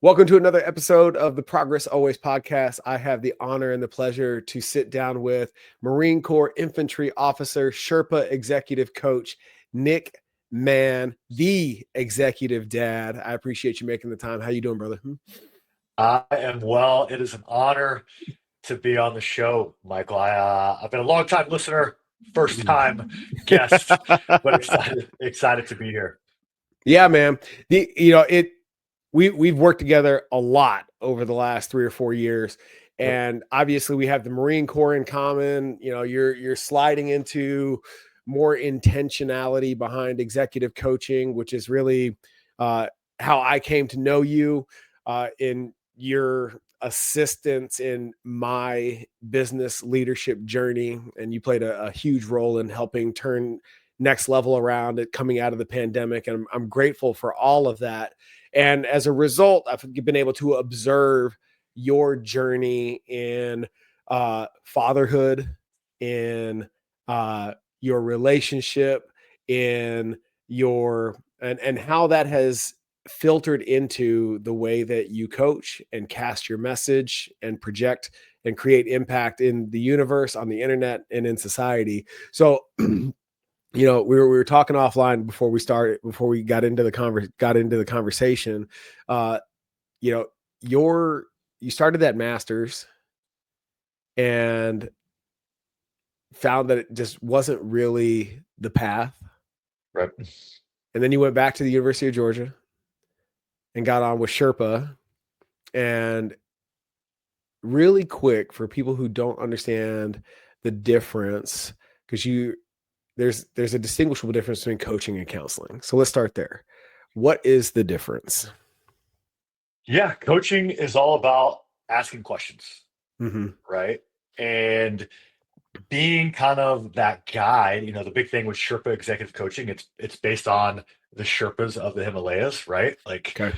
Welcome to another episode of the Progress Always podcast. I have the honor and the pleasure to sit down with Marine Corps Infantry Officer, Sherpa Executive Coach, Nick Mann, the Executive Dad. I appreciate you making the time. How you doing, brother? I am well. It is an honor to be on the show, Michael. I've been a long time listener, first time guest, but excited to be here. Yeah, man. We've worked together a lot over the last 3 or 4 years, Yep. and obviously we have the Marine Corps in common. You're sliding into more intentionality behind executive coaching, which is really how I came to know you in your assistance in my business leadership journey, and you played a huge role in helping turn next level around it coming out of the pandemic, and I'm grateful for all of that. And as a result, I've been able to observe your journey in fatherhood, in your relationship, in your and how that has filtered into the way that you coach and cast your message and project and create impact in the universe, on the internet, and in society. So we were talking offline before we got into the conversation. uh you know you started that master's and found that it just wasn't really the path, Right. and then you went back to the University of Georgia and got on with Sherpa. And really quick, for people who don't understand the difference, because there's a distinguishable difference between coaching and counseling. So let's start there. What is the difference? Yeah, coaching is all about asking questions, Mm-hmm. right? And being kind of that guide. The big thing with Sherpa executive coaching, it's based on the Sherpas of the Himalayas, right? Like, Okay.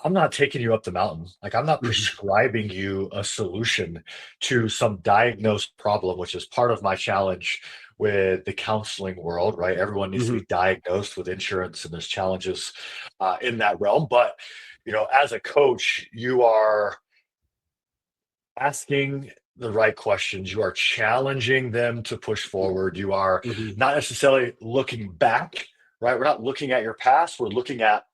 I'm not taking you up the mountain. Like, I'm not Mm-hmm. prescribing you a solution to some diagnosed problem, which is part of my challenge with the counseling world, right? Everyone needs to Mm-hmm. be diagnosed with insurance, and there's challenges in that realm. But, as a coach, you are asking the right questions. You are challenging them to push forward. You are Mm-hmm. not necessarily looking back, right? We're not looking at your past. We're looking at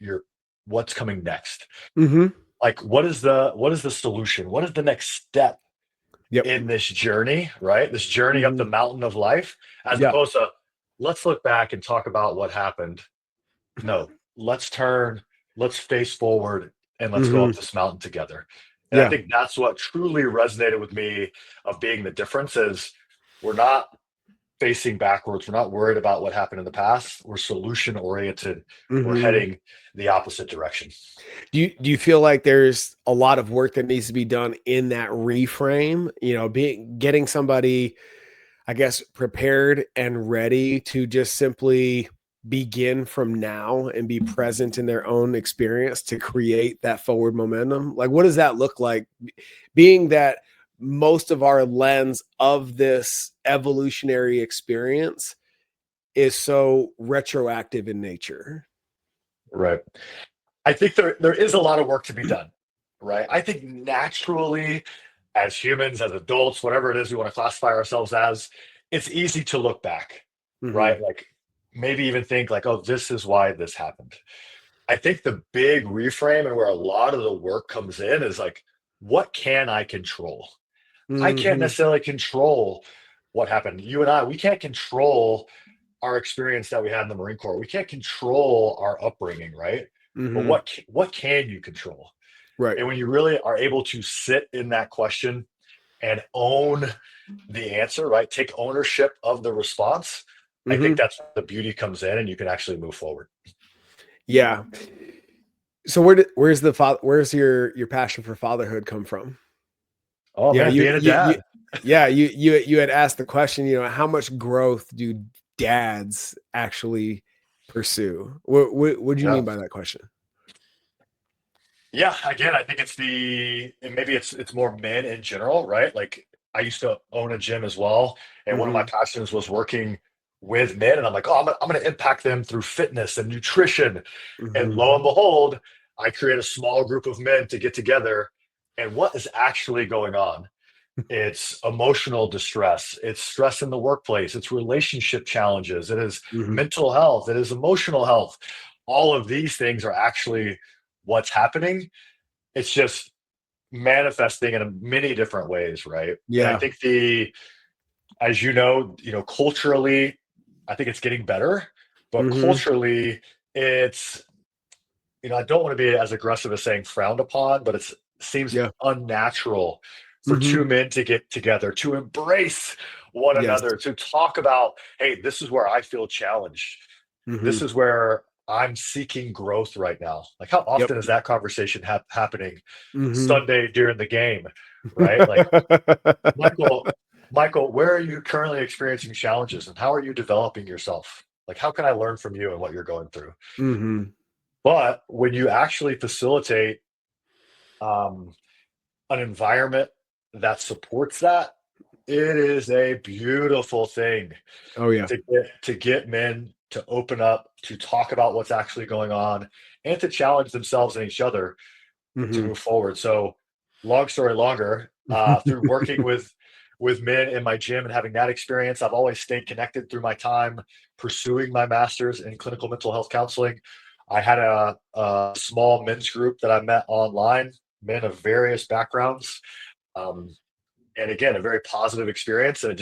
your what's coming next. Mm-hmm. Like, what is the solution? What is the next step Yep. in this journey, right? This journey up Mm-hmm. the mountain of life, as Yeah. opposed to let's look back and talk about what happened. No, let's turn, let's face forward, and let's go Mm-hmm. up this mountain together. And I Yeah. think that's what truly resonated with me of being the difference is we're not facing backwards. We're not worried about what happened in the past. We're solution oriented. We're Mm-hmm. heading the opposite direction. Do you feel like there's a lot of work that needs to be done in that reframe? Getting somebody, I guess, prepared and ready to just simply begin from now and be present in their own experience to create that forward momentum. Like, what does that look like? Being that most of our lens of this evolutionary experience is so retroactive in nature. Right. I think there is a lot of work to be done, right? I think naturally, as humans, as adults, whatever it is we want to classify ourselves as, it's easy to look back, Mm-hmm. right? Like, maybe even think like, oh, this is why this happened. I think the big reframe and where a lot of the work comes in is like, what can I control? I can't Mm-hmm. necessarily control what happened. You and I, we can't control our experience that we had in the Marine Corps. We can't control our upbringing, right? But Mm-hmm. what can you control? Right. And when you really are able to sit in that question and own the answer, right? Take ownership of the response. I think Mm-hmm. that's where the beauty comes in, and you can actually move forward. Yeah. So where's your passion for fatherhood come from? Oh You know, man, you being a you you dad. yeah, you had asked the question, how much growth do dads actually pursue? What do you Yeah. mean by that question? Yeah, again, I think and maybe it's more men in general, right? Like, I used to own a gym as well, and one of my Mhm. passions was working with men, and I'm like, oh, I'm gonna impact them through fitness and nutrition. And lo and Mhm. behold, I create a small group of men to get together. And what is actually going on? It's emotional distress. It's stress in the workplace. It's relationship challenges. It is Hmm. mental health. It is emotional health. All of these things are actually what's happening. It's just manifesting in many different ways, right? And I Yeah. think as culturally, I think it's getting better, but Hmm. culturally, it's I don't want to be as aggressive as saying frowned upon, but it seems Yeah. unnatural for Hmm. two men to get together, to embrace one Yes. another, to talk about, hey, this is where I feel challenged. This Hmm. is where I'm seeking growth right now. Like, how Yep. often is that conversation happening Hmm. Sunday during the game, right? Like, Michael, Michael, where are you currently experiencing challenges and how are you developing yourself? Like, how can I learn from you and what you're going through? Hmm. But when you actually facilitate um, an environment that supports that, it is a beautiful thing Oh yeah. to get men to open up, to talk about what's actually going on, and to challenge themselves and each other to Hmm. move forward. So, long story longer, through working with men in my gym and having that experience, I've always stayed connected through my time pursuing my master's in clinical mental health counseling. I had a small men's group that I met online, men of various backgrounds. Um, and again, a very positive experience. And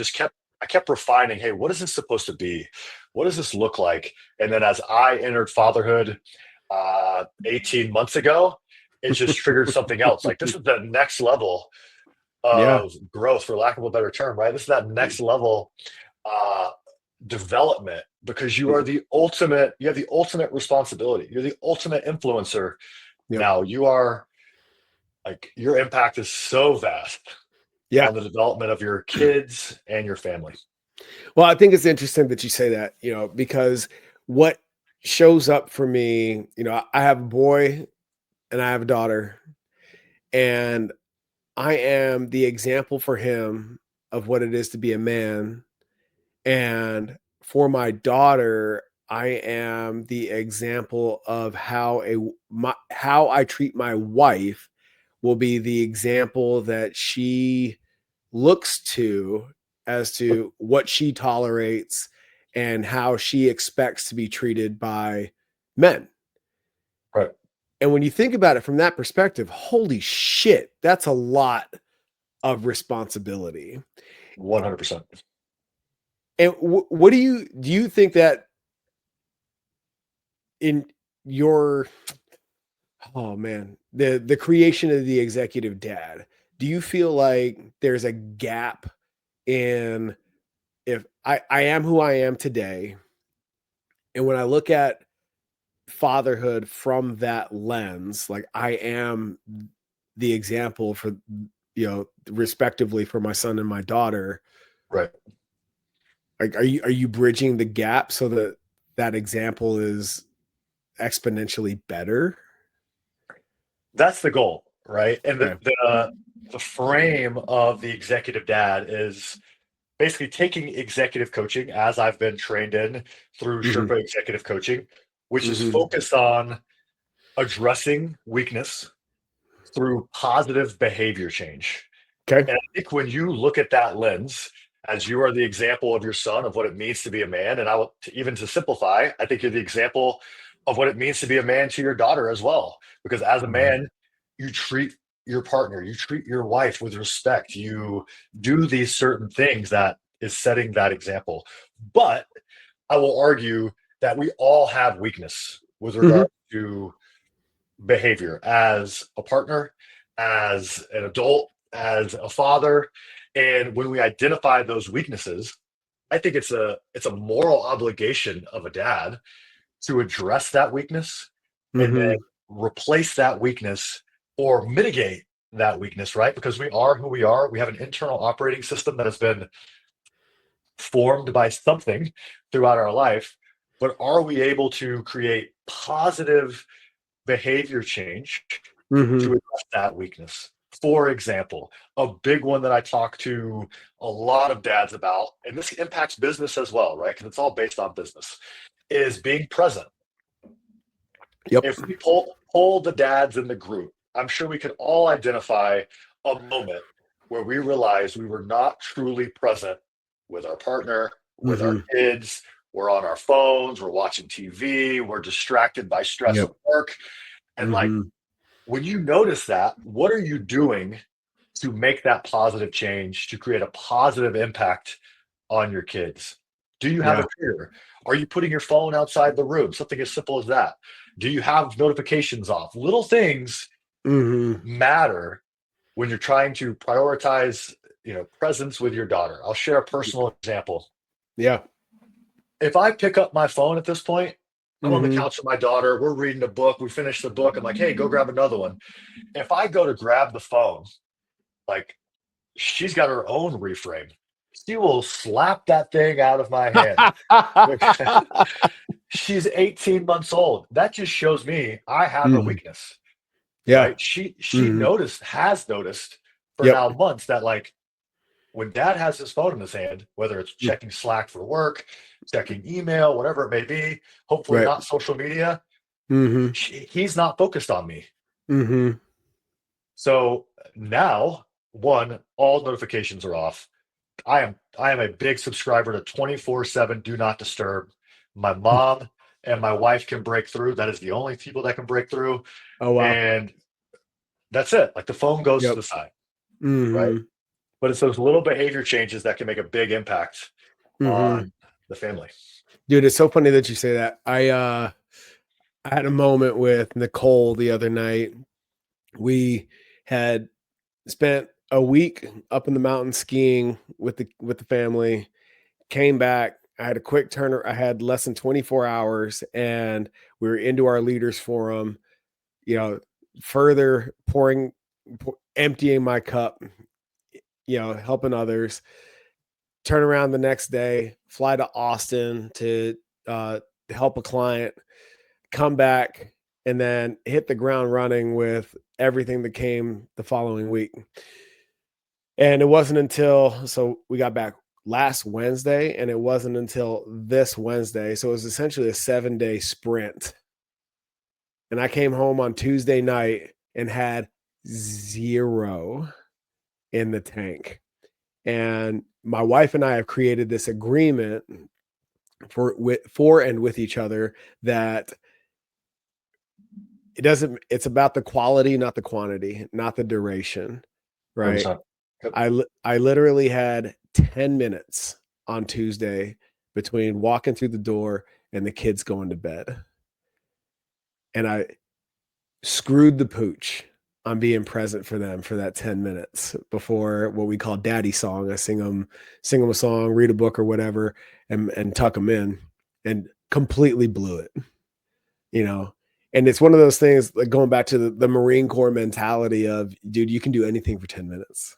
I kept refining, hey, what is this supposed to be? What does this look like? And then as I entered fatherhood 18 months ago, it just triggered something else. Like, this is the next level Yeah. of growth, for lack of a better term, right? This is that next level uh, development, because you have the ultimate responsibility. You're the ultimate influencer. Yep. Now you are, like, your impact is so vast Yeah. on the development of your kids and your family. Well, I think it's interesting that you say that, because what shows up for me, I have a boy and I have a daughter, and I am the example for him of what it is to be a man. And for my daughter, I am the example of how I treat my wife will be the example that she looks to as to what she tolerates and how she expects to be treated by men. Right. And when you think about it from that perspective, holy shit, that's a lot of responsibility. 100%. And what do you think that in your oh man, the creation of the executive dad, do you feel like there's a gap in if I am who I am today, and when I look at fatherhood from that lens, like I am the example for respectively for my son and my daughter, Right. like are you bridging the gap so that that example is exponentially better? That's the goal, right? And Okay. the frame of the executive dad is basically taking executive coaching, as I've been trained in through Hmm. Sherpa executive coaching, which is Hmm. focused on addressing weakness through positive behavior change. Okay. And I think when you look at that lens, as you are the example of your son of what it means to be a man, and even to simplify, I think you're the example of what it means to be a man to your daughter as well. Because as a Mhm. man, you treat your partner, you treat your wife with respect, you do these certain things that is setting that example. But I will argue that we all have weakness with Mhm. regard to behavior as a partner, as an adult, as a father. And when we identify those weaknesses, I think it's a moral obligation of a dad to address that weakness and then Mhm. replace that weakness or mitigate that weakness, right? Because we are who we are. We have an internal operating system that has been formed by something throughout our life. But are we able to create positive behavior change to Mhm. address that weakness? For example, a big one that I talk to a lot of dads about, and this impacts business as well, right? Because it's all based on business, is being present. Yep. If we poll the dads in the group, I'm sure we could all identify a moment where we realized we were not truly present with our partner, with our Hmm. kids. We're on our phones, we're watching TV, we're distracted by stress Yep. at work. And like, Hmm. when you notice that, what are you doing to make that positive change, to create a positive impact on your kids? Do you have a Yeah. trigger? Are you putting your phone outside the room? Something as simple as that. Do you have notifications off? Little things Hmm. matter when you're trying to prioritize, presence with your daughter. I'll share a personal example. Yeah. If I pick up my phone at this point, I'm on the Hmm. couch with my daughter, we're reading a book, we finished the book. I'm like, hey, go grab another one. If I go to grab the phone, like she's got her own reframe. She will slap that thing out of my hand. She's 18 months old. That just shows me I have a Hmm. weakness, Yeah. right? She Hmm. has noticed for Yep. now months that like when dad has his phone in his hand, whether it's checking Slack for work, checking email, whatever it may be, hopefully Right. not social media, Hmm. he's not focused on me. Hmm. So now, one, all notifications are off. I am a big subscriber to 24/7 do not disturb. My mom and my wife can break through. That is the only people that can break through. Oh, wow. And that's it. Like the phone goes to Yep. the side, right? Hmm. But it's those little behavior changes that can make a big impact Hmm. on the family. Dude, it's so funny that you say that. I had a moment with Nicole the other night. We had spent a week up in the mountains skiing with the family. Came back. I had a quick turner. I had less than 24 hours, and we were into our leaders forum. You know, further emptying my cup. Helping others. Turn around the next day, fly to Austin to help a client, come back, and then hit the ground running with everything that came the following week. And it wasn't until we got back last Wednesday, and it wasn't until this Wednesday. So it was essentially a 7-day sprint. And I came home on Tuesday night and had zero in the tank. And my wife and I have created this agreement for and with each other that it's about the quality, not the quantity, not the duration, right? 100%. Yep. I literally had 10 minutes on Tuesday between walking through the door and the kids going to bed. And I screwed the pooch on being present for them for that 10 minutes before what we call daddy song. I sing them a song, read a book or whatever, and tuck them in, and completely blew it, you know. And it's one of those things, like going back to the Marine Corps mentality of, dude, you can do anything for 10 minutes,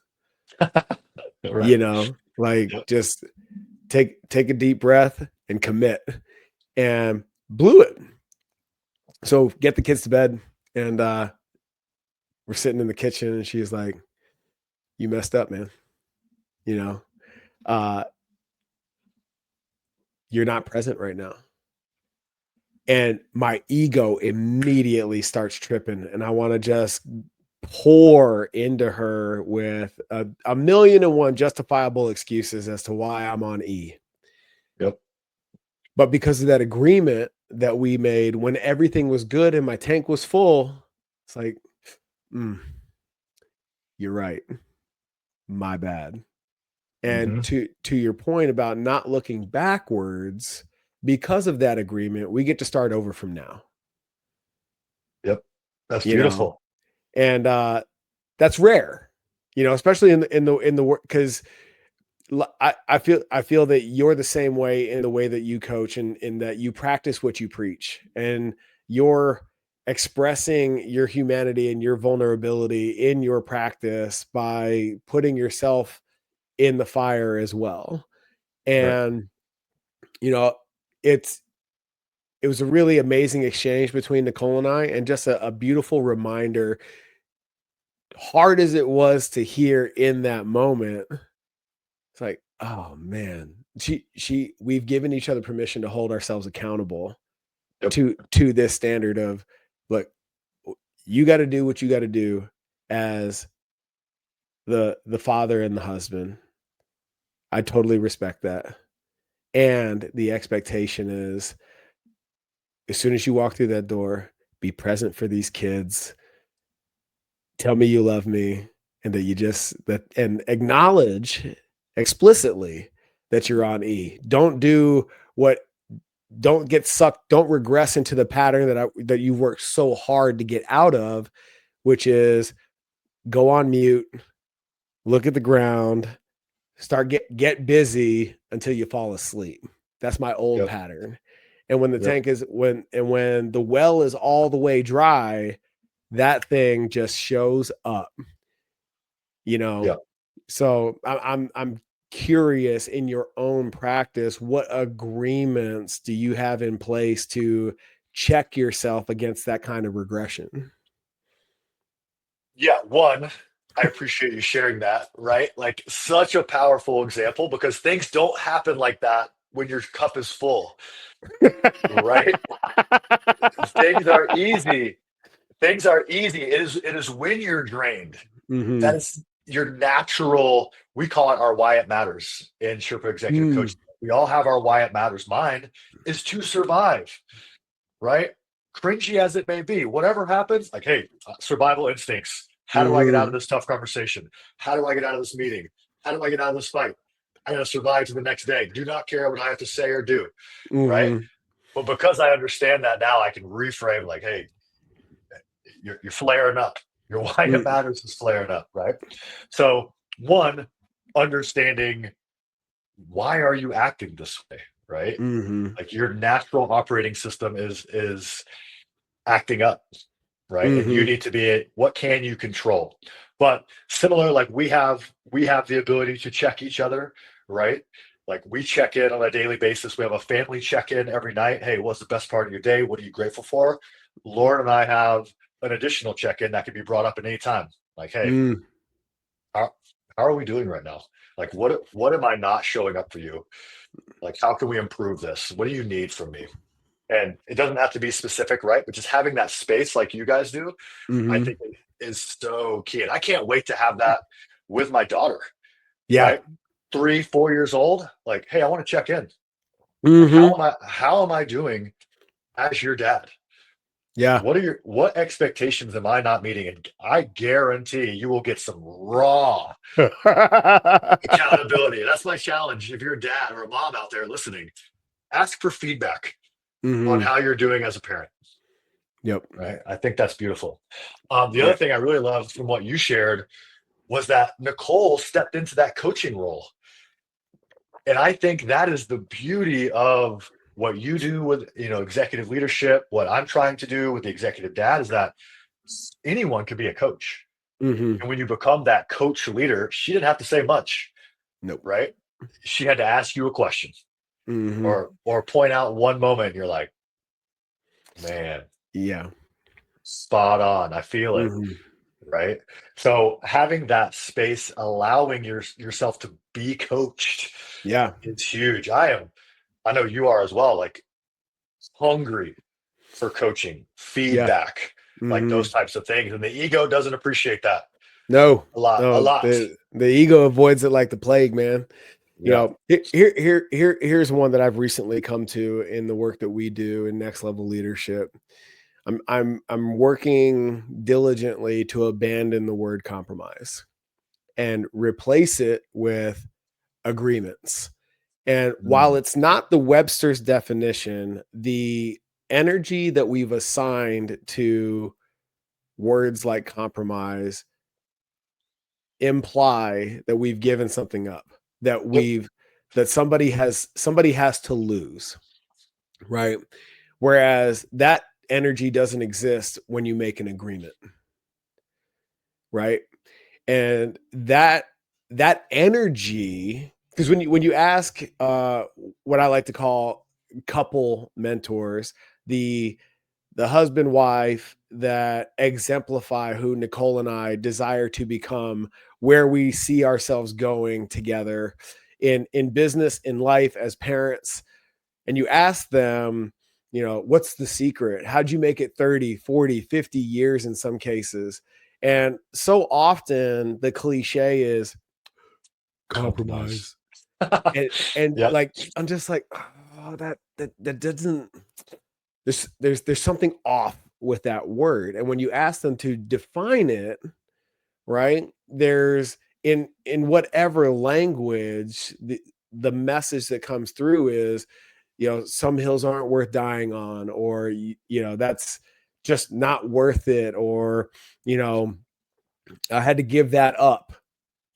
Right. like Yep. just take a deep breath and commit, and blew it. So get the kids to bed, and we're sitting in the kitchen, and she's like, you messed up, man. You know, uh, you're not present right now. And my ego immediately starts tripping, and I want to just pour into her with a million and one justifiable excuses as to why I'm on E. Yep. But because of that agreement that we made when everything was good and my tank was full, it's like, mm, you're right. My bad. And Hmm. to your point about not looking backwards, because of that agreement, we get to start over from now, Yep. That's you know, beautiful. and that's rare, especially in the work, because I feel that you're the same way in the way that you coach, and in that you practice what you preach, and you're expressing your humanity and your vulnerability in your practice by putting yourself in the fire as well. Right. And you know, it's it was a really amazing exchange between Nicole and I, and just a beautiful reminder, hard as it was to hear in that moment. It's like, oh man, we've given each other permission to hold ourselves accountable Yep. to this standard of you got to do what you got to do as the father and the husband. I totally respect that. And the expectation is, as soon as you walk through that door, be present for these kids. Tell me you love me, and that you just that and acknowledge explicitly that you're on E. Don't get sucked, don't regress into the pattern that you worked so hard to get out of, which is go on mute, look at the ground, get busy until you fall asleep. That's my old Yep. pattern. And when the Yep. tank is when the well is all the way dry, that thing just shows up, you know. Yep. So I'm curious, in your own practice, what agreements do you have in place to check yourself against that kind of regression? Yeah. One, I appreciate you sharing that, right? Like such a powerful example because things don't happen like that when your cup is full, right? Things are easy. Things are easy. It is when you're drained. That Mm-hmm. is your natural, we call it our why it matters in Sherpa executive Mm. coaching. We all have our why it matters. Mine is to survive, right? Cringy as it may be, whatever happens, like, hey, survival instincts. How do I get out of Mm-hmm. this tough conversation? How do I get out of this meeting? How do I get out of this fight? I got to survive to the next day. Do not care what I have to say or do, right? Mm-hmm. But because I understand that now, I can reframe like, hey, you're flaring up. Your why it Mm-hmm. matters is flaring up, right? So, one, understanding why are you acting this way, right? Mm-hmm. Like your natural operating system is acting up, right? And you Mm-hmm. need to be what can you control? But similar, like we have the ability to check each other, right? Like we check in on a daily basis. We have a family check in every night. Hey, what's the best part of your day? What are you grateful for? Lauren and I have an additional check in that can be brought up at any time. Like, hey, Mm. how, how are we doing right now? Like, what am I not showing up for you? Like, how can we improve this? What do you need from me? And it doesn't have to be specific, right? But just having that space like you guys do, I Mm-hmm. think is so key. And I can't wait to have that with my daughter, Yeah. right? 3, 4 years old. Like, hey, I want to check in. Like, Mm-hmm. how am I doing as your dad? Yeah. What expectations am I not meeting? And I guarantee you will get some raw accountability. That's my challenge. If you're a dad or a mom out there listening, ask for feedback on Mm-hmm. how you're doing as a parent. Yep. Right. I think that's beautiful. The other Yeah. thing I really loved from what you shared was that Nicole stepped into that coaching role. And I think that is the beauty of what you do with, executive leadership, what I'm trying to do with the executive dad is that anyone can be a coach. Mm-hmm. And when you become that coach leader, she didn't have to say much, Nope. right? She had to ask you a question Mm-hmm. or point out one moment and you're like, man, Yeah. spot on. I feel it. Mm-hmm. Right. So having that space, allowing yourself to be coached Yeah. is huge. I know you are as well, like hungry for coaching, Yeah. feedback, like Mm-hmm. those types of things. And the ego doesn't appreciate that No, a lot, a no, lot. the ego avoids it like the plague, man. You Yeah. know, here's one that I've recently come to in the work that we do in next level leadership. I'm working diligently to abandon the word compromise and replace it with agreements. And while Mm. it's not the Webster's definition, the energy that we've assigned to words like compromise imply that we've given something up, that Yep. somebody has to lose, right? Whereas that energy doesn't exist when you make an agreement, right? And that energy, because when you ask what I like to call couple mentors, the husband wife that exemplify who Nicole and I desire to become, where we see ourselves going together in business, in life, as parents, and you ask them, what's the secret? How'd you make it 30, 40, 50 years in some cases? And so often the cliche is Compromise. compromise. And Yep. like, I'm just like, oh, that doesn't, there's something off with that word. And when you ask them to define it, right, there's in whatever language, the message that comes through is, some hills aren't worth dying on, or that's just not worth it, or you know I had to give that up,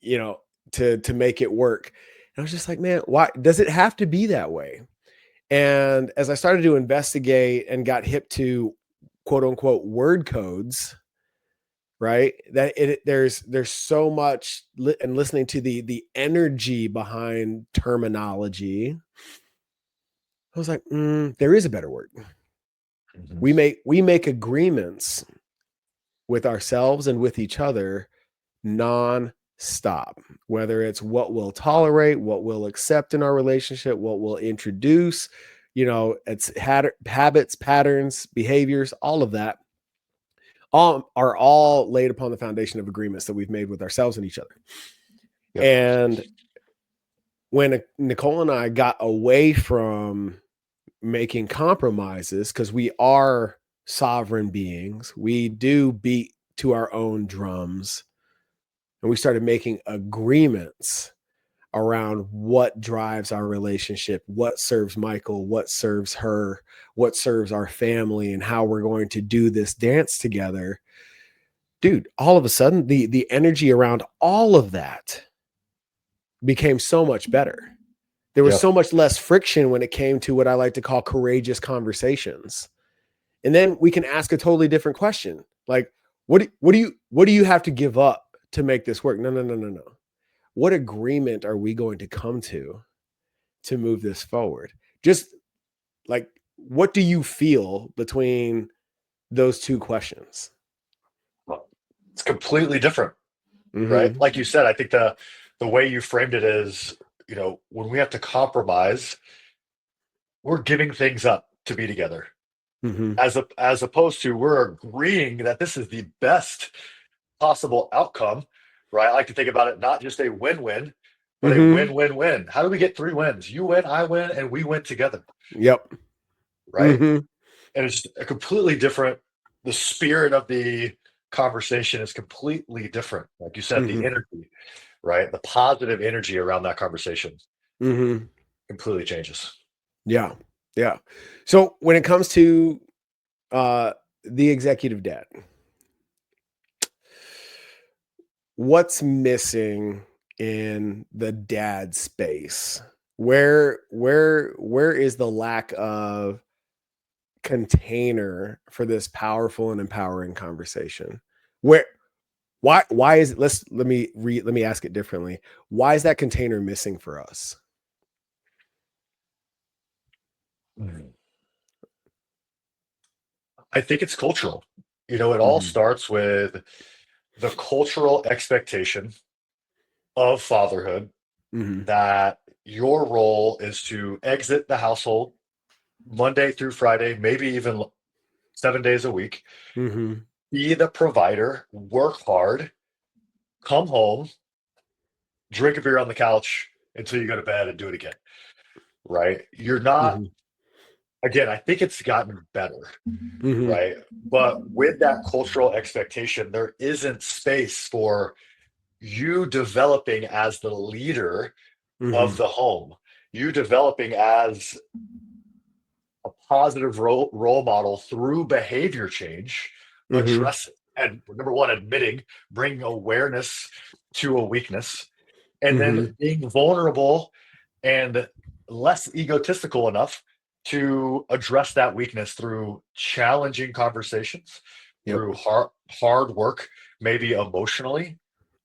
you know to make it work. And I was just like, man, why does it have to be that way? And as I started to investigate and got hip to quote unquote word codes, right, that there's so much and listening to the energy behind terminology, I was like, there is a better word. Mhm. We make agreements with ourselves and with each other non-stop, whether it's what we'll tolerate, what we'll accept in our relationship, what we'll introduce, it's habits, patterns, behaviors, all of that, all are all laid upon the foundation of agreements that we've made with ourselves and each other. Yep. And when Nicole and I got away from making compromises, because we are sovereign beings, we do beat to our own drums, and we started making agreements around what drives our relationship, what serves Mycal, what serves her, what serves our family, and how we're going to do this dance together. Dude, all of a sudden the energy around all of that became so much better. There was Yep. so much less friction when it came to what I like to call courageous conversations. And then we can ask a totally different question. Like, what do you have to give up to make this work? No, no, no, no, no. What agreement are we going to come to move this forward? Just like, what do you feel between those two questions? Well, it's completely different, right? Mm-hmm. Like you said, I think the way you framed it is, when we have to compromise, we're giving things up to be together. Mm-hmm. As opposed to we're agreeing that this is the best possible outcome, right? I like to think about it not just a win-win, but a Mm-hmm. win-win-win. How do we get three wins? You win, I win, and we win together, Yep. right? Mm-hmm. And it's a completely different. The spirit of the conversation is completely different. Like you said, the Mm-hmm. energy, right? The positive energy around that conversation Mm-hmm. completely changes. Yeah. Yeah. So when it comes to uh the executive dad, what's missing in the dad space? Where is the lack of container for this powerful and empowering conversation? Where why is it, let me ask it differently. Why is that container missing for us? Mhm. I think it's cultural. It all Mm-hmm. starts with the cultural expectation of fatherhood Mm-hmm. that your role is to exit the household Monday through Friday, maybe even 7 days a week, Mm-hmm. be the provider, work hard, come home, drink a beer on the couch until you go to bed and do it again, right? You're not, Mm-hmm. again, I think it's gotten better, Mm-hmm. right? But with that cultural expectation, there isn't space for you developing as the leader of Mm-hmm. the home, you developing as a positive role model through behavior change, Mm-hmm. address and number one, admitting, bringing awareness to a weakness, and then Mm-hmm. being vulnerable and less egotistical enough to address that weakness through challenging conversations, Yep. through hard work, maybe emotionally,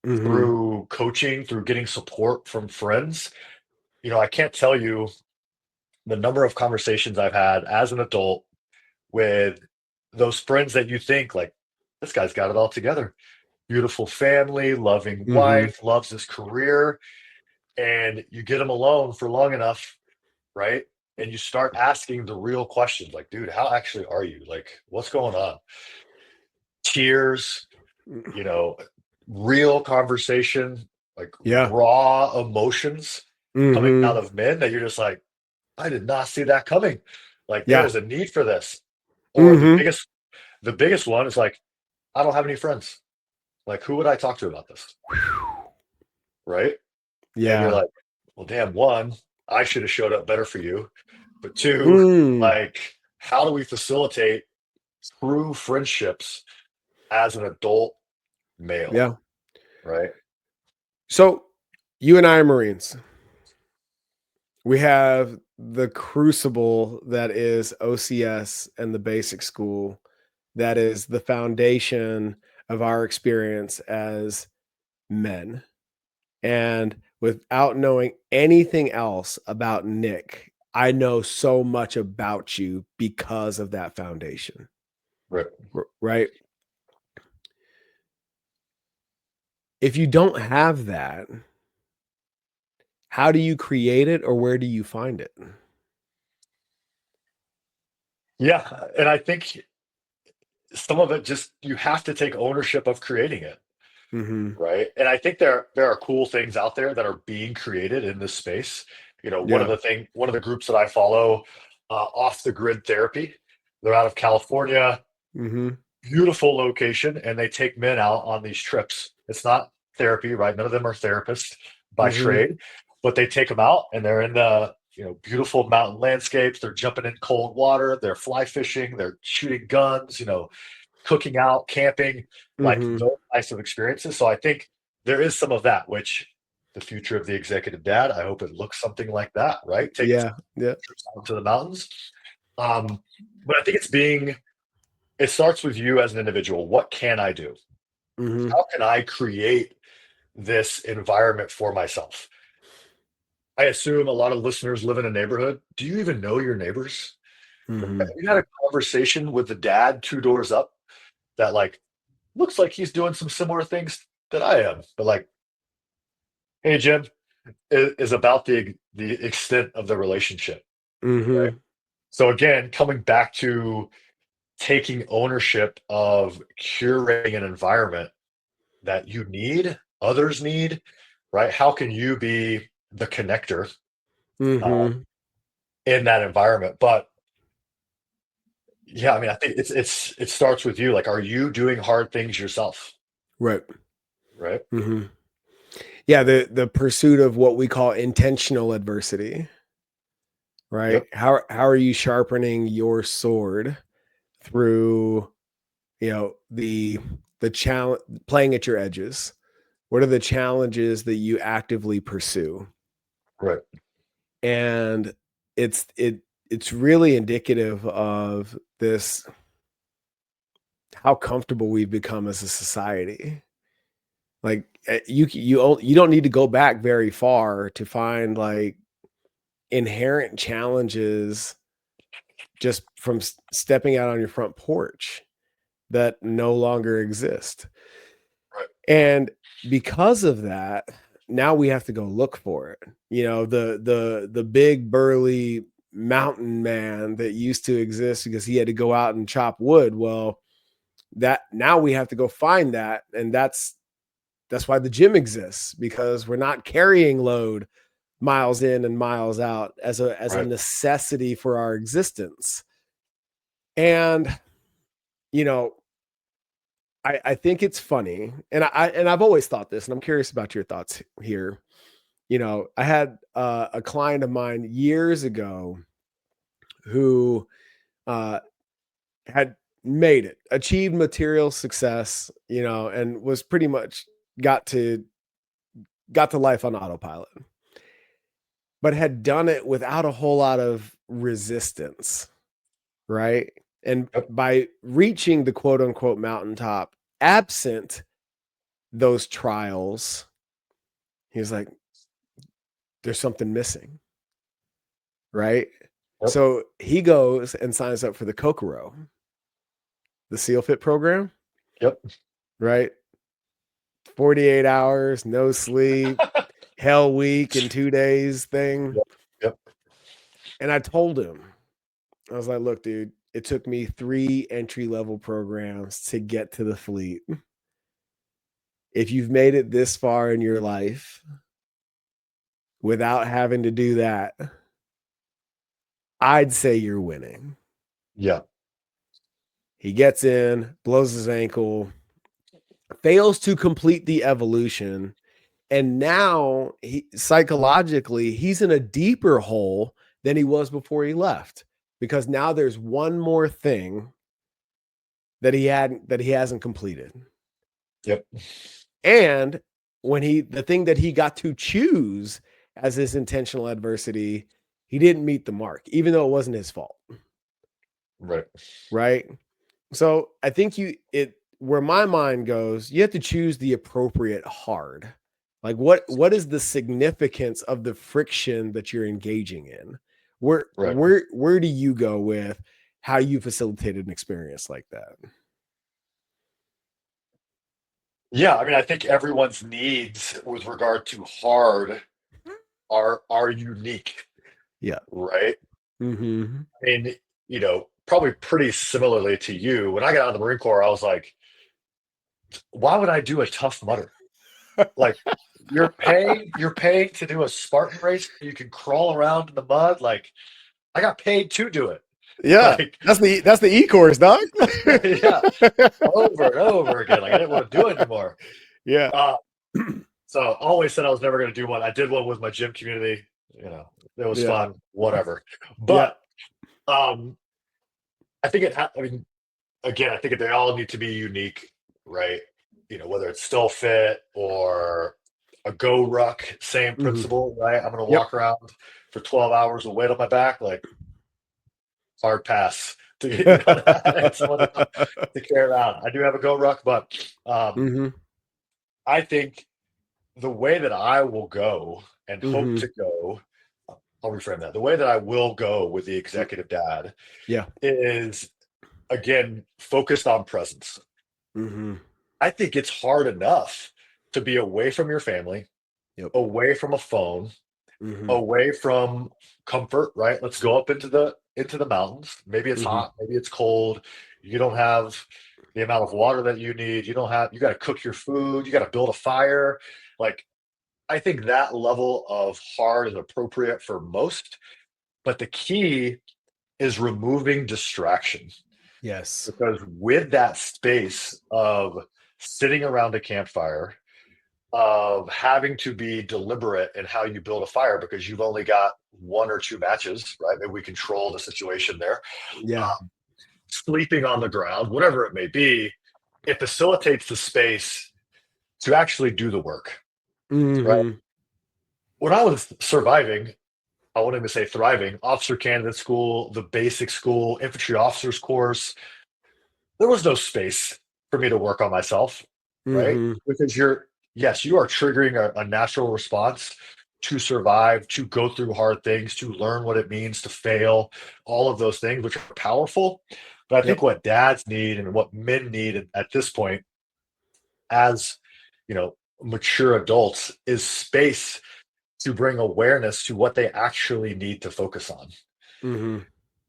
Mm-hmm. through coaching, through getting support from friends. I can't tell you the number of conversations I've had as an adult with those friends that you think like this guy's got it all together. Beautiful family, loving Mm-hmm. wife, loves his career, and you get him alone for long enough, right? and you start asking the real questions like, dude, how actually are you? Like, what's going on? Tears, you know, real conversation, like Yeah. raw emotions coming out Mm-hmm. of men that you're just like, I did not see that coming. Like there Yeah. is a need for this. Or Mm-hmm. the biggest one is like, I don't have any friends. Like, who would I talk to about this? Right. And you're Yeah. like, well, damn, one, I should have showed up better for you. But two, Mm. like, how do we facilitate true friendships as an adult male? Yeah. Right. So you and I are Marines. We have the crucible that is OCS and the basic school that is the foundation of our experience as men. And without knowing anything else about Nick, I know so much about you because of that foundation. Right. Right? If you don't have that, how do you create it or where do you find it? Yeah. And I think some of it just, you have to take ownership of creating it. Mhm. Right. And I think there are cool things out there that are being created in this space. You know, Yeah. one of the groups that I follow, off the grid therapy, they're out of California, Mhm. beautiful location, and they take men out on these trips. It's not therapy, right? None of them are therapists by Mhm. trade, but they take them out and they're in the, beautiful mountain landscapes. They're jumping in cold water. They're fly fishing. They're shooting guns, cooking out, camping, like Mhm. those types of experiences. So I think there is some of that, which the future of the executive dad, I hope it looks something like that, right? Taking Yeah. Yeah. trips out to the mountains. Um, but I think it starts with you as an individual. What can I do? Mhm. How can I create this environment for myself? I assume a lot of listeners live in a neighborhood. Do you even know your neighbors? Have Mhm. you had a conversation with the dad two doors up that like looks like he's doing some similar things that I am, but like, hey Jim, is about the extent of the relationship, right? Mhm. So again, coming back to taking ownership of curating an environment that you need, others need, right? How can you be the connector uh, Mhm. in that environment? But yeah, I mean, I think it starts with you. Like, are you doing hard things yourself? Right. Right. Mhm. Yeah, the pursuit of what we call intentional adversity, right? Yep. How are you sharpening your sword through, the challenge playing at your edges? What are the challenges that you actively pursue? Right. And it's it it's really indicative of this how comfortable we've become as a society. Like you don't need to go back very far to find like inherent challenges just from stepping out on your front porch that no longer exist. Right. And because of that, now we have to go look for it. The big burly mountain man that used to exist because he had to go out and chop wood. Well, that now we have to go find that, and that's why the gym exists, because we're not carrying load miles in and miles out as a Right. necessity for our existence. And you know, I think it's funny, and I've always thought this, and I'm curious about your thoughts here. I had a client of mine years ago who uh, had made it, achieved material success, and was pretty much got to got to life on autopilot, but had done it without a whole lot of resistance, right? And Yep. by reaching the quote unquote mountaintop, absent those trials, he was like, there's something missing, right? Yep. So he goes and signs up for the Kokoro, the SEAL Fit program, Yep. right? 48 hours, no sleep, hell week in 2 days thing. Yep. Yep. And I told him, I was like, look, dude, it took me 3 entry-level programs to get to the fleet. If you've made it this far in your life without having to do that, I'd say you're winning. Yeah. He gets in, blows his ankle, fails to complete the evolution, and now psychologically he's in a deeper hole than he was before he left, because now there's one more thing that he hasn't completed. Yep. And when the thing that he got to choose as his intentional adversity, he didn't meet the mark, even though it wasn't his fault. Right. Right. So I think where my mind goes, you have to choose the appropriate hard. Like what is the significance of the friction that you're engaging in? Where Right. where do you go with how you facilitated an experience like that? Yeah, I mean, I think everyone's needs with regard to hard are unique, Yeah. right? Mm-hmm. I mean, probably pretty similarly to you. When I got out of the Marine Corps, I was like, why would I do a Tough Mudder? Like, you're paying to do a Spartan race. You can crawl around in the mud. Like, I got paid to do it. Yeah. Like, That's the e-course, dog. yeah, over and over again. Like, I didn't want to do it anymore. Yeah. Uh, so I always said I was never going to do one. I did one with my gym community. It was Yeah. fun, whatever. Yeah. But um, I think I mean, again, I think they all need to be unique, right? Whether it's still fit or a go ruck, same Mm-hmm. principle, right? I'm going to Yep. walk around for 12 hours with weight on my back, like hard pass to get someone to carry around. I do have a go ruck, but Mm-hmm. I think the way that I will go and hope Mm-hmm. to go, I'll reframe that. The way that I will go with the executive dad Yeah. is, again, focused on presence. Mm-hmm. I think it's hard enough to be away from your family, Yep. away from a phone, Mm-hmm. away from comfort, right? Let's go up into the mountains. Maybe it's Mm-hmm. hot, maybe it's cold. You don't have the amount of water that you need. You got to cook your food, you got to build a fire. Like, I think that level of hard is appropriate for most, but the key is removing distraction, Yes. because with that space of sitting around a campfire, of having to be deliberate in how you build a fire because you've only got 1 or 2 matches, right? Maybe we control the situation there. Yeah. Sleeping on the ground, whatever it may be, it facilitates the space to actually do the work, right? Mm-hmm. When I was surviving, I won't even say thriving, officer candidate school, the basic school, infantry officers course, there was no space for me to work on myself, right? Mm-hmm. Because yes, you are triggering a natural response to survive, to go through hard things, to learn what it means to fail, all of those things, which are powerful. But I think Yep. what dads need and what men need at this point, as mature adults, is space to bring awareness to what they actually need to focus on. Mm-hmm.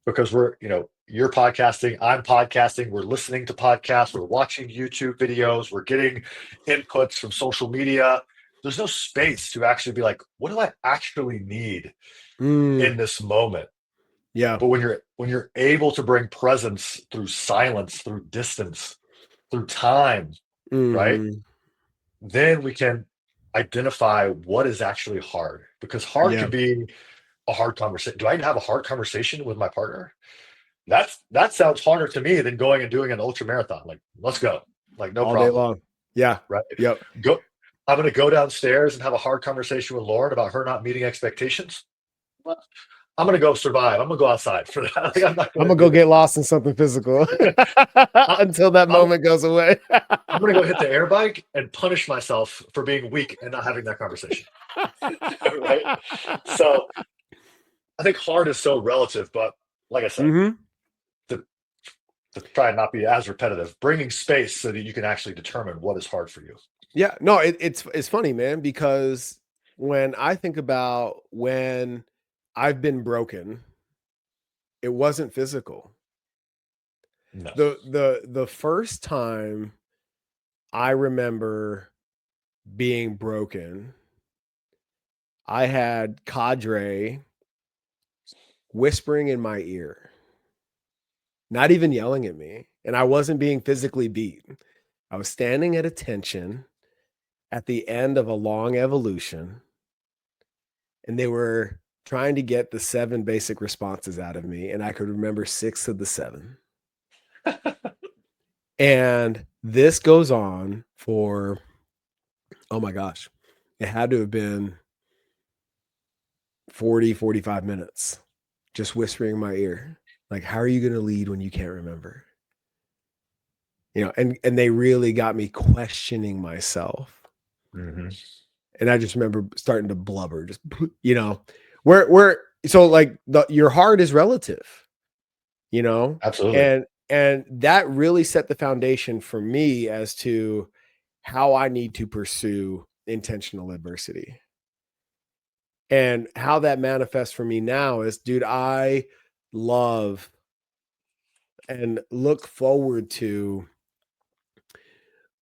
Because you're podcasting, I'm podcasting, we're listening to podcasts, we're watching YouTube videos, we're getting inputs from social media. There's no space to actually be like, what do I actually need Mm. in this moment? Yeah. But when you're able to bring presence through silence, through distance, through time, right? Mm-hmm. Then we can identify what is actually hard. Because hard Yeah. could be a hard conversation. Do I have a hard conversation with my partner? That sounds harder to me than going and doing an ultra marathon. Like, let's go. Like, no All day problem. long. Yeah. Right. Yep. Go. I'm going to go downstairs and have a hard conversation with Lauren about her not meeting expectations. Well, I'm going to go survive. I'm going to go outside for that. Like, I'm not I'm going to gonna go do get lost in something physical I, until that I'm, moment goes away. I'm going to go hit the air bike and punish myself for being weak and not having that conversation. Right. So I think hard is so relative, but like I said, Mm-hmm. to, to try and not be as repetitive, bringing space so that you can actually determine what is hard for you. Yeah, no, it's funny, man, because when I think about when I've been broken, it wasn't physical. No. The first time I remember being broken, I had cadre whispering in my ear, not even yelling at me, and I wasn't being physically beat. I was standing at attention at the end of a long evolution, and they were trying to get the 7 basic responses out of me, and I could remember 6 of the 7. And this goes on for, oh my gosh, it had to have been 40, 45 minutes, just whispering in my ear, like, how are you going to lead when you can't remember? And they really got me questioning myself. Mm-hmm. And I just remember starting to blubber, just, where, so like your heart is relative, Absolutely. and that really set the foundation for me as to how I need to pursue intentional adversity. And how that manifests for me now is, dude, I love and look forward to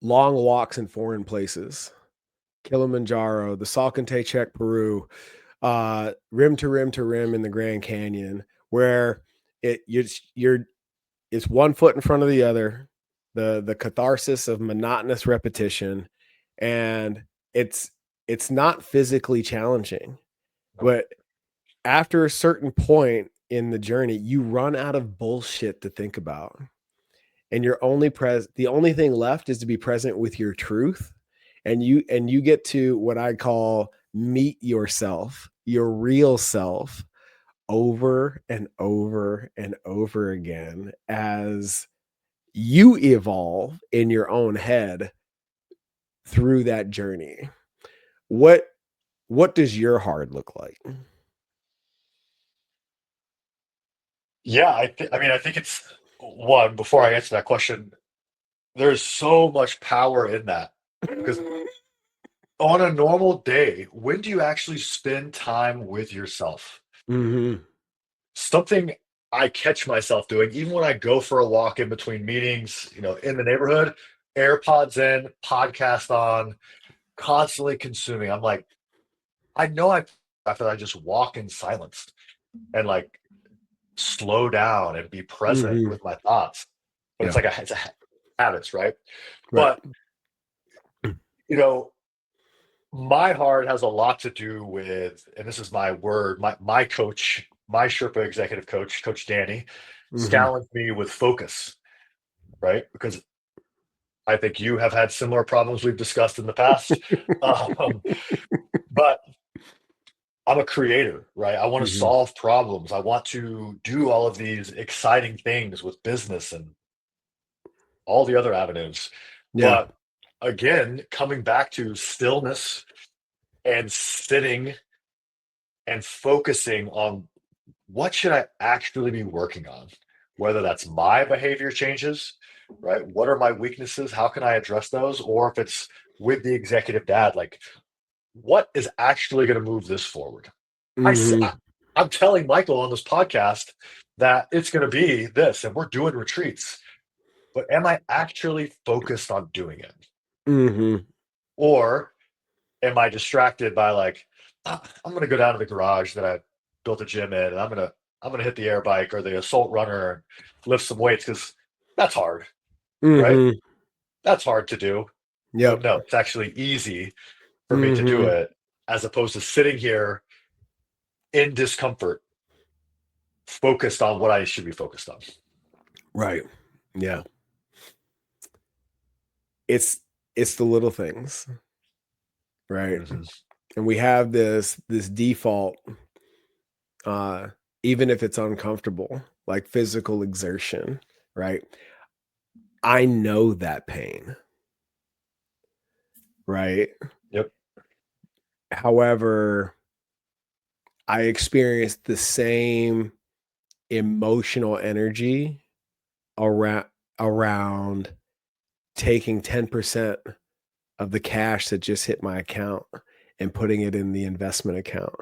long walks in foreign places. Kilimanjaro, the Salcantay, Peru, rim to rim to rim in the Grand Canyon, where it's one foot in front of the other, the catharsis of monotonous repetition, and it's not physically challenging, Nope. but after a certain point in the journey, you run out of bullshit to think about. And the only thing left is to be present with your truth. And you get to what I call meet yourself, your real self, over and over and over again as you evolve in your own head through that journey. What what does your heart look like? Yeah, I think it's one, before I answer that question, there's so much power in that. Because on a normal day, when do you actually spend time with yourself? Mhm. Something I catch myself doing, even when I go for a walk in between meetings, in the neighborhood, AirPods in, podcast on, constantly consuming. I'm like, I know after I just walk in silence and like slow down and be present Mhm. with my thoughts. But Yeah. it's a habits, right? Right. But you know, my heart has a lot to do with, and this is my word, my coach, my Sherpa executive coach, Coach Danny, Mhm. challenged me with focus, right? Because I think you have had similar problems we've discussed in the past. Um, but I'm a creator, right? I want to Mhm. solve problems. I want to do all of these exciting things with business and all the other avenues. Yeah. But again, coming back to stillness and sitting and focusing on what should I actually be working on? Whether that's my behavior changes, right? What are my weaknesses? How can I address those? Or if it's with the executive dad, like what is actually going to move this forward? I, s- Mhm. I am telling Michael on this podcast that it's going to be this, and we're doing retreats. But am I actually focused on doing it, Mhm. or am I distracted by like, I'm going to go down to the garage that I built a gym in, and I'm gonna hit the air bike or the assault runner and lift some weights because that's hard, right? Mhm. That's hard to do. But Yep. no, it's actually easy for me to do Mhm. it as opposed to sitting here in discomfort, focused on what I should be focused on. Right. Yeah. It's it's the little things, right? Mhm. And we have this default, uh, even if it's uncomfortable, like physical exertion, right? I know that pain, right? Yep. However, I experienced the same emotional energy around around taking 10% of the cash that just hit my account and putting it in the investment account.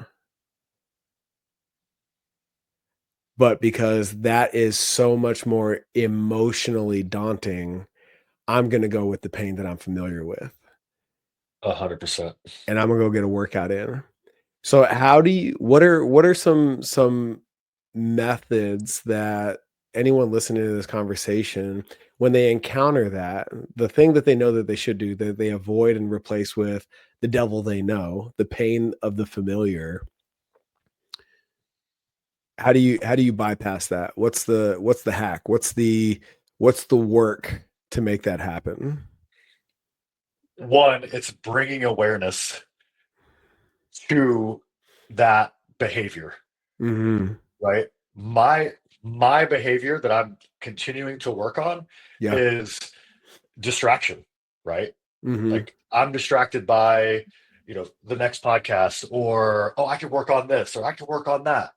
but because that is so much more emotionally daunting, I'm going to go with the pain that I'm familiar with. 100%. And I'm going to go get a workout in. So what are some methods that anyone listening to this conversation, when they encounter that, the thing that they know that they should do, that they avoid and replace with the devil they know, the pain of the familiar, how do you bypass that? What's the hack? What's the work to make that happen? One, it's bringing awareness to that behavior, Mhm. right? My behavior that I'm continuing to work on Yeah. is distraction, right? Mhm. Like I'm distracted by, the next podcast, or oh, I can work on this or I can work on that.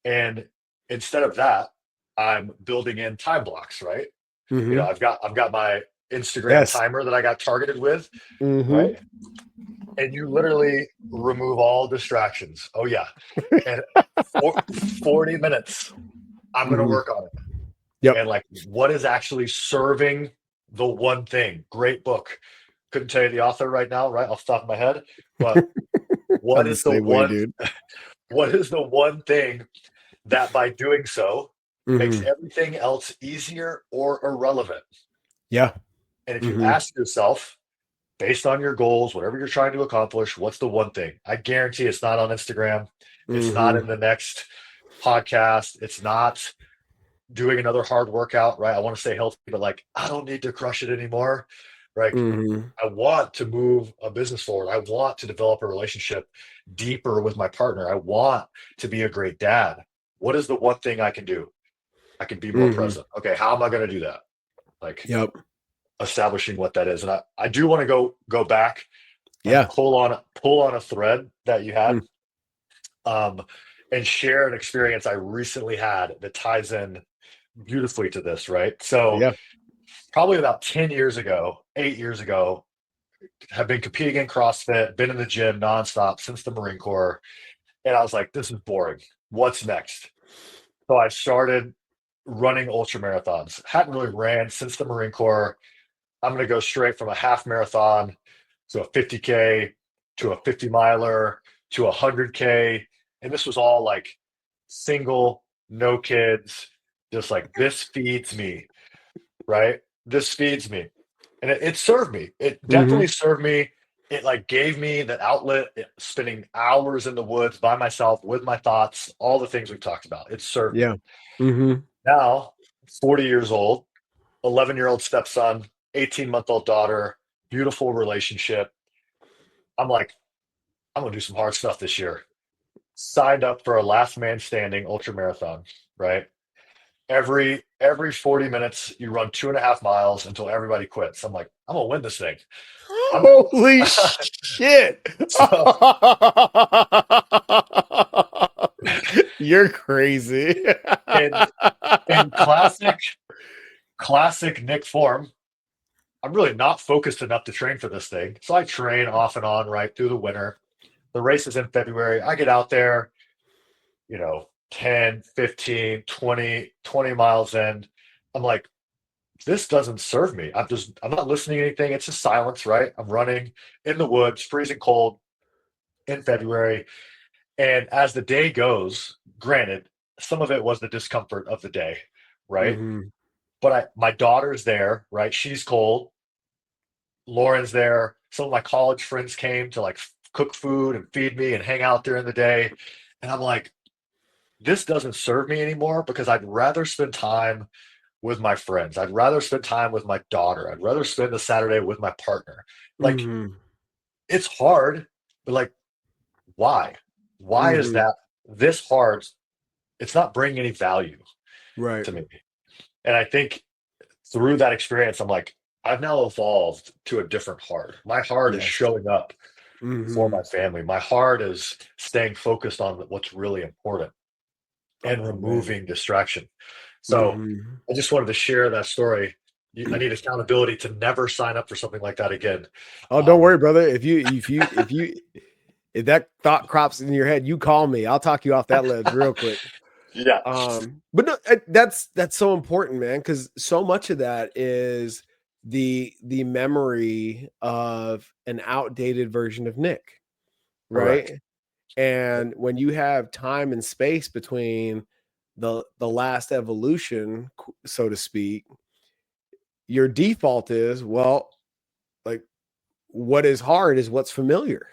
And instead of that, I'm building in time blocks, right? Mhm. I've got my Instagram Yes. timer that I got targeted with, Mhm. right? And you literally remove all distractions. Oh yeah. And for 40 minutes, I'm going to Mhm. work on it. Yep. And like, what is actually serving the one thing? Great book. Couldn't tell you the author right now, right off the top of my head. But what I'm the is the same way, one, dude. what is the one thing that by doing so makes Mhm. everything else easier or irrelevant? Yeah. And if you Mhm. ask yourself, based on your goals, whatever you're trying to accomplish, what's the one thing? I guarantee it's not on Instagram. It's not in Mhm. the next podcast. It's not doing another hard workout, right? I want to stay healthy, but like, I don't need to crush it anymore. Like, Mhm. I want to move a business forward. I want to develop a relationship deeper with my partner. I want to be a great dad. What is the one thing I can do? I can be more Mhm. present. Okay, how am I going to do that? Like Yep. establishing what that is. And I do want to go back and Yeah. pull on a thread that you had, Mm. um, and share an experience I recently had that ties in beautifully to this, right? So Yeah. probably about 10 years ago, 8 years ago, have been competing in CrossFit, been in the gym nonstop since the Marine Corps. And I was like, this is boring. What's next? So I started running ultra marathons. Hadn't really ran since the Marine Corps. I'm going to go straight from a half marathon to a 50K to a 50 miler to a 100K. And this was all like single, no kids, just like this feeds me, right? This feeds me. And it served me. It definitely Mhm. served me. It like gave me that outlet, spending hours in the woods by myself with my thoughts, all the things we've talked about. It served me. Yeah. Mhm. Now, 40 years old, 11-year-old stepson, 18-month-old daughter, beautiful relationship. I'm like, I'm gonna do some hard stuff this year. Signed up for a last man standing ultra marathon, right? Every 40 minutes, you run 2.5 miles until everybody quits. I'm like, I'm gonna win this thing. I'm Holy shit. so You're crazy. in in classic Nick form, I'm really not focused enough to train for this thing. So I train off and on right through the winter. The race is in February. I get out there, 10, 15, 20 miles in. I'm like, this doesn't serve me. I'm not listening to anything. It's just silence, right? I'm running in the woods, freezing cold in February. And as the day goes, granted, some of it was the discomfort of the day, right? Mhm. But my daughter's there, right? She's cold. Lauren's there. Some of my college friends came to like cook food and feed me and hang out during the day. And I'm like, this doesn't serve me anymore because I'd rather spend time with my friends. I'd rather spend time with my daughter. I'd rather spend the Saturday with my partner. Like, Mhm. it's hard, but like, why? Why is Mhm. that this hard? It's not bringing any value Right. to me. And I think through that experience, I'm like, I've now evolved to a different heart. My heart is Yes. showing up for my Mhm. family. My heart is staying focused on what's really important and Oh, man. removing distraction. So Mhm. I just wanted to share that story. I need accountability to never sign up for something like that again. Oh, don't Um, worry, brother. If that thought crops in your head, you call me. I'll talk you off that ledge real quick. Yeah. But no, that's so important, man, because so much of that is the memory of an outdated version of Nick, Correct. right? And when you have time and space between the last evolution, so to speak, your default is, well, like, what is hard is what's familiar,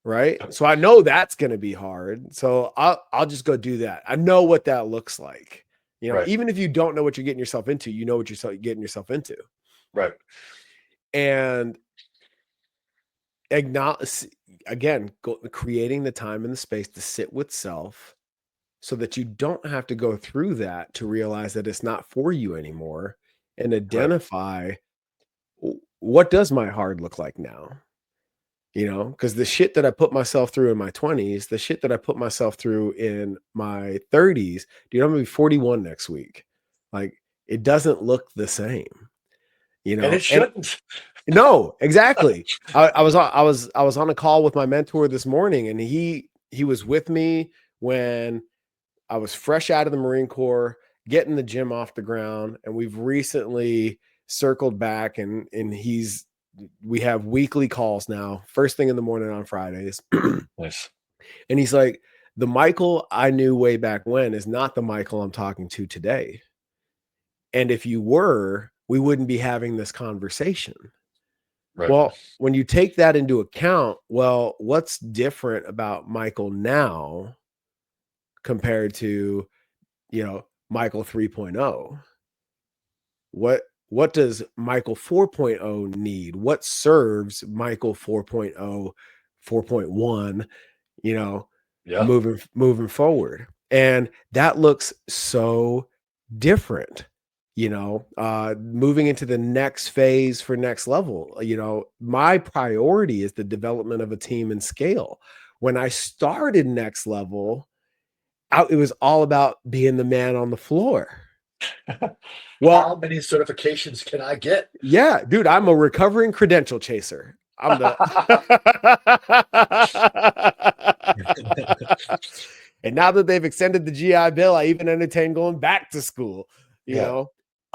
right? So I know that's going to be hard. So I'll just go do that. I know what that looks like. You know, Right. even if you don't know what you're getting yourself into, you know what you're getting yourself into. Right. And acknowledge, again, creating the time and the space to sit with self so that you don't have to go through that to realize that it's not for you anymore, and Right. identify, what does my hard look like now? You know, because the shit that I put myself through in my 20s, the shit that I put myself through in my 30s, dude, I'm gonna be 41 next week. Like, it doesn't look the same, you And know. it And shouldn't. no, exactly. I was on a call with my mentor this morning, and he was with me when I was fresh out of the Marine Corps, getting the gym off the ground, and we've recently circled back, and we have weekly calls now, first thing in the morning on Fridays. Nice. And he's like, the Mycal I knew way back when is not the Mycal I'm talking to today. And if you were, we wouldn't be having this conversation. Right. Well, when you take that into account, well, what's different about Mycal now compared to, Mycal 3.0? What does Mycal 4.0 need? What serves Mycal 4.0, 4.1, you know, Yeah. moving forward? And that looks so different, moving into the next phase for next level. My priority is the development of a team and scale. When I started next level, it was all about being the man on the floor. How Well, many certifications can I get? yeah, dude, I'm a recovering credential chaser. I'm the And now that they've extended the GI Bill, I even entertain going back to school, you Yeah. know.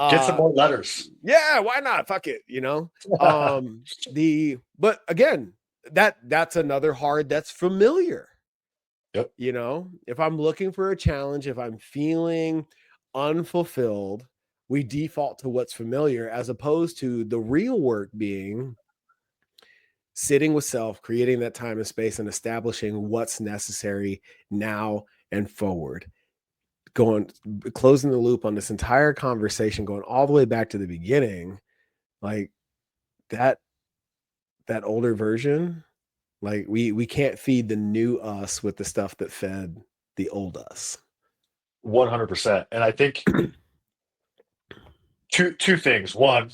Get some Uh more letters. yeah, why not? Fuck it, you know. The But again, that's another hard that's familiar. Yep. If I'm looking for a challenge, if I'm feeling unfulfilled, we default to what's familiar, as opposed to the real work being sitting with self, creating that time and space, and establishing what's necessary now and forward. Going Closing the loop on this entire conversation, going all the way back to the beginning, like that that older version, like we can't feed the new us with the stuff that fed the old us. 100%. And I think two things. One,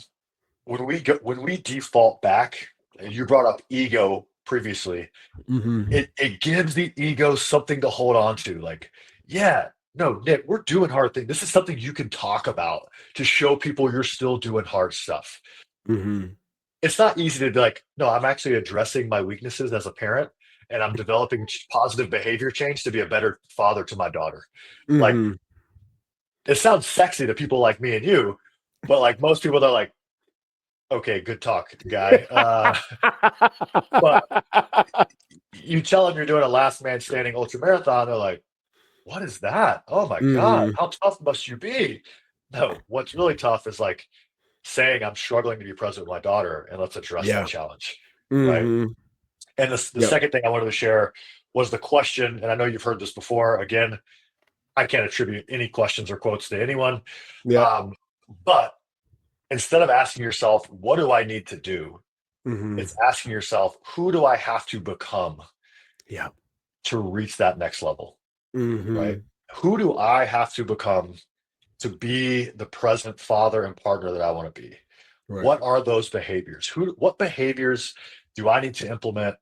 when we default back, and you brought up ego previously, Mm-hmm. it gives the ego something to hold on to. Like, yeah, no, Nick, we're doing hard things. This is something you can talk about to show people you're still doing hard stuff. Mm-hmm. It's not easy to be like, no, I'm actually addressing my weaknesses as a parent, and I'm developing positive behavior change to be a better father to my daughter. Like, Mm-hmm. it sounds sexy to people like me and you, but like most people, they're like, okay, good talk, guy. But you tell them you're doing a last man standing ultra marathon, they're like, what is that? Oh my God, Mm-hmm. how tough must you be? No, what's really tough is like saying I'm struggling to be present with my daughter, and let's address that Yeah. challenge. Right. Mm-hmm. And the Yep. second thing I wanted to share was the question, and I know you've heard this before. Again, I can't attribute any questions or quotes to anyone. Yep. Um, but instead of asking yourself, what do I need to do? Mm-hmm. It's asking yourself, who do I have to become Yep. to reach that next level? Right? Mm-hmm. Who do I have to become to be the present father and partner that I want to be? Right. What are those behaviors? What behaviors do I need to implement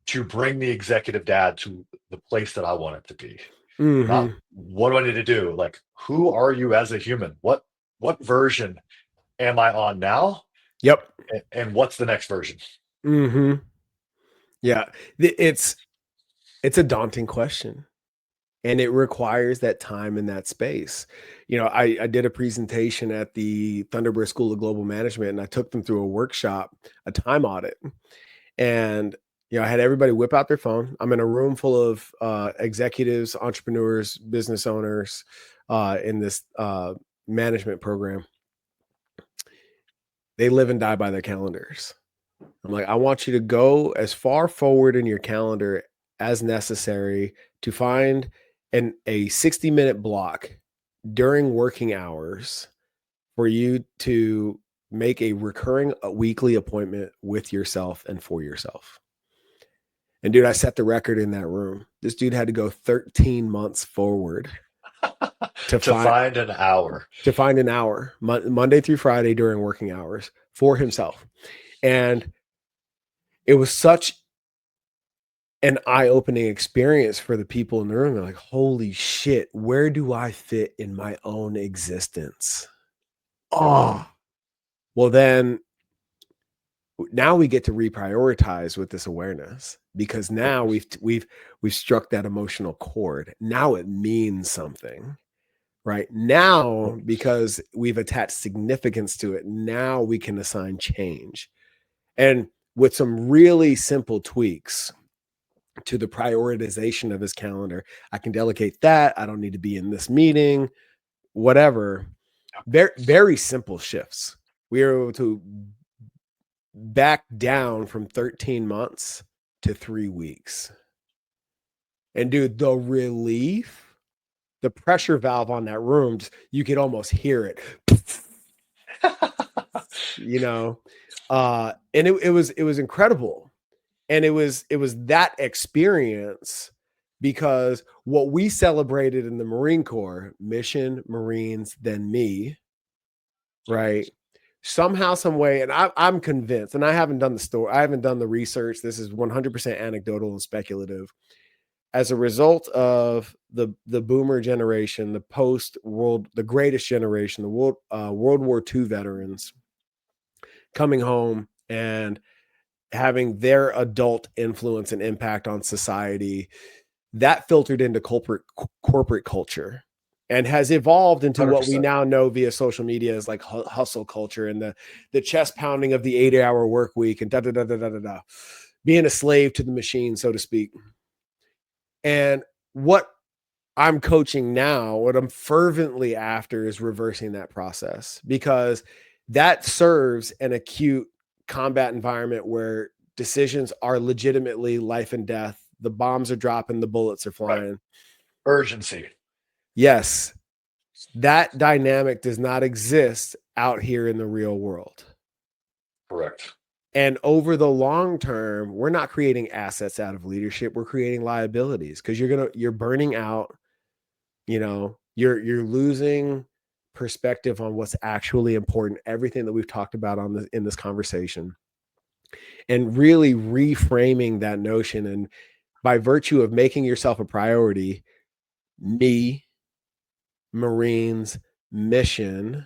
to bring the executive dad to the place that I want it to be? Not Mm-hmm. what do I need to do? Like, who are you as a human? What version am I on now? Yep. And what's the next version? Mm-hmm. Yeah. It's a daunting question. And it requires that time and that space. I did a presentation at the Thunderbird School of Global Management, and I took them through a workshop, a time audit. And I had everybody whip out their phone. I'm in a room full of executives, entrepreneurs, business owners in this management program. They live and die by their calendars. I'm like, I want you to go as far forward in your calendar as necessary to find a 60-minute block during working hours for you to make a recurring weekly appointment with yourself and for yourself. And dude, I set the record in that room. This dude had to go 13 months forward to To find find an hour. an hour, Monday through Friday during working hours for himself. And it was such an eye-opening experience for the people in the room. They're like, holy shit, where do I fit in my own existence? Oh, well, then now we get to reprioritize with this awareness, because now we've struck that emotional chord. Now it means something, right? Now, because we've attached significance to it, now we can assign change. And with some really simple tweaks to the prioritization of his calendar, I can delegate that. I don't need to be in this meeting, whatever. Very, very simple shifts. We are able to back down from 13 months to 3 weeks. And dude, the relief, the pressure valve on that room, you could almost hear it. And it was incredible. And it was that experience, because what we celebrated in the Marine Corps, mission, Marines, then me, right? Somehow, some way, and I'm convinced, and I haven't done the story, I haven't done the research. This is 100% anecdotal and speculative. As a result of the boomer generation, the the greatest generation, the World War II veterans coming home and having their adult influence and impact on society, that filtered into corporate culture and has evolved into what we 100%. now know via social media as like hustle culture, and the chest pounding of the 8-hour work week and being a slave to the machine, so to speak. And what I'm coaching now, what I'm fervently after, is reversing that process, because that serves an acute combat environment where decisions are legitimately life and death. The bombs are dropping, the bullets are Right. flying. Urgency. Yes, that dynamic does not exist out here in the real world. Correct. And over the long term, we're not creating assets out of leadership. We're creating liabilities, because you're burning out, you're losing perspective on what's actually important, everything that we've talked about in this conversation, and really reframing that notion. And by virtue of making yourself a priority, me, Marines, mission,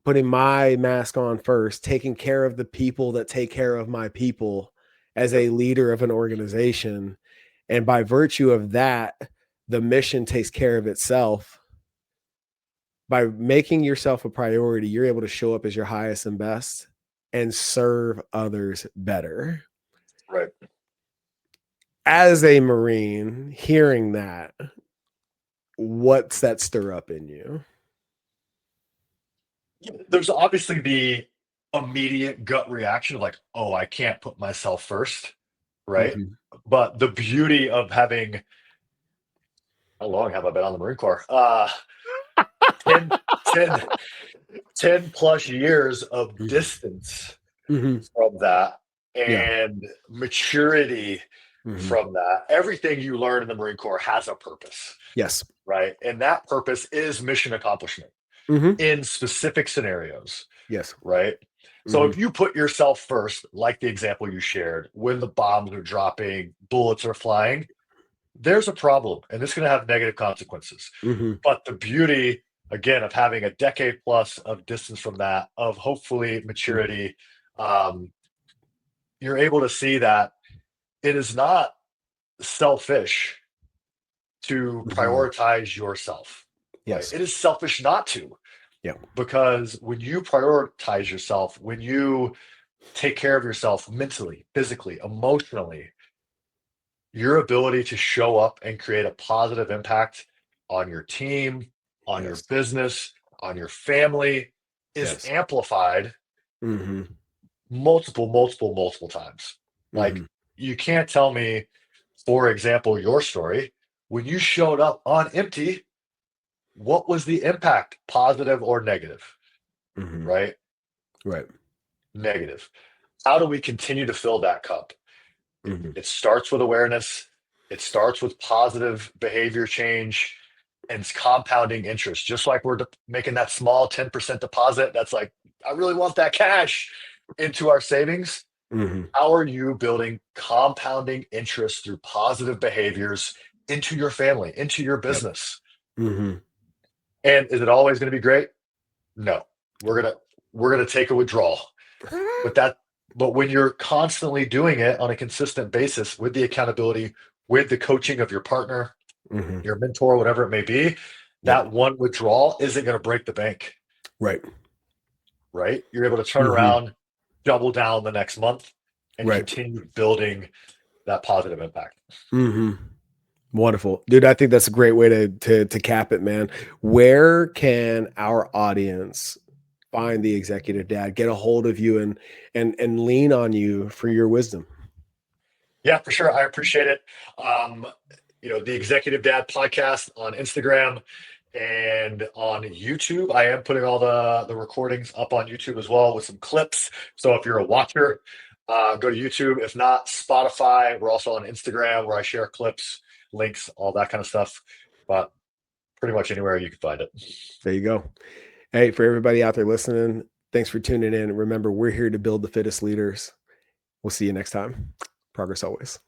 putting my mask on first, taking care of the people that take care of my people as a leader of an organization. And by virtue of that, the mission takes care of itself. By making yourself a priority, you're able to show up as your highest and best and serve others better. Right. As a Marine, hearing that, what's that stir up in you? There's obviously the immediate gut reaction of like, oh, I can't put myself first. Right. Mm-hmm. But the beauty of having, how long have I been on the Marine Corps? 10, 10, 10 plus years of distance Mm-hmm. from that Yeah. and maturity Mm-hmm. from that. Everything you learn in the Marine Corps has a purpose, Yes. right? And that purpose is mission accomplishment Mm-hmm. in specific scenarios, Yes. right? So Mm-hmm. if you put yourself first, like the example you shared, when the bombs are dropping, bullets are flying, there's a problem and it's going to have negative consequences. Mm-hmm. But the beauty, again, of having a decade plus of distance from that, of hopefully maturity, um, you're able to see that it is not selfish to Mhm. prioritize yourself, right? Yes. It is selfish not to, Yeah. because when you prioritize yourself, when you take care of yourself mentally, physically, emotionally, your ability to show up and create a positive impact on your team, on your Yes. business, on your family is Yes. amplified Mhm. multiple times. Like, Mhm. you can't tell me, for example, your story, when you showed up on empty, what was the impact, positive or negative, Mhm. right? Right. Negative. How do we continue to fill that cup? Mhm. It starts with awareness. It starts with positive behavior change, and it's compounding interest. Just like we're making that small 10% deposit, that's like, I really want that cash into our savings. Mhm. How are you building compounding interest through positive behaviors into your family, into your Yep. business? Mhm. And is it always going to be great? No. We're gonna take a withdrawal. But that but when you're constantly doing it on a consistent basis with the accountability, with the coaching of your partner, Mhm. your mentor, whatever it may be, Yep. that one withdrawal isn't going to break the bank, Right. right? You're able to turn Mhm. around, double down the next month, and Right. continue building that positive impact. Mhm. Wonderful. Dude, I think that's a great way to cap it, man. Where can our audience find the executive dad, get a hold of you and lean on you for your wisdom? Yeah, for sure. I appreciate it. Um, the Executive Dad podcast on Instagram and on YouTube. I am putting all the recordings up on YouTube as well with some clips. So if you're a watcher, go to YouTube. If not, Spotify. We're also on Instagram where I share clips, links, all that kind of stuff. But pretty much anywhere you can find it. There you go. Hey, for everybody out there listening, thanks for tuning in. Remember, we're here to build the fittest leaders. We'll see you next time. Progress always.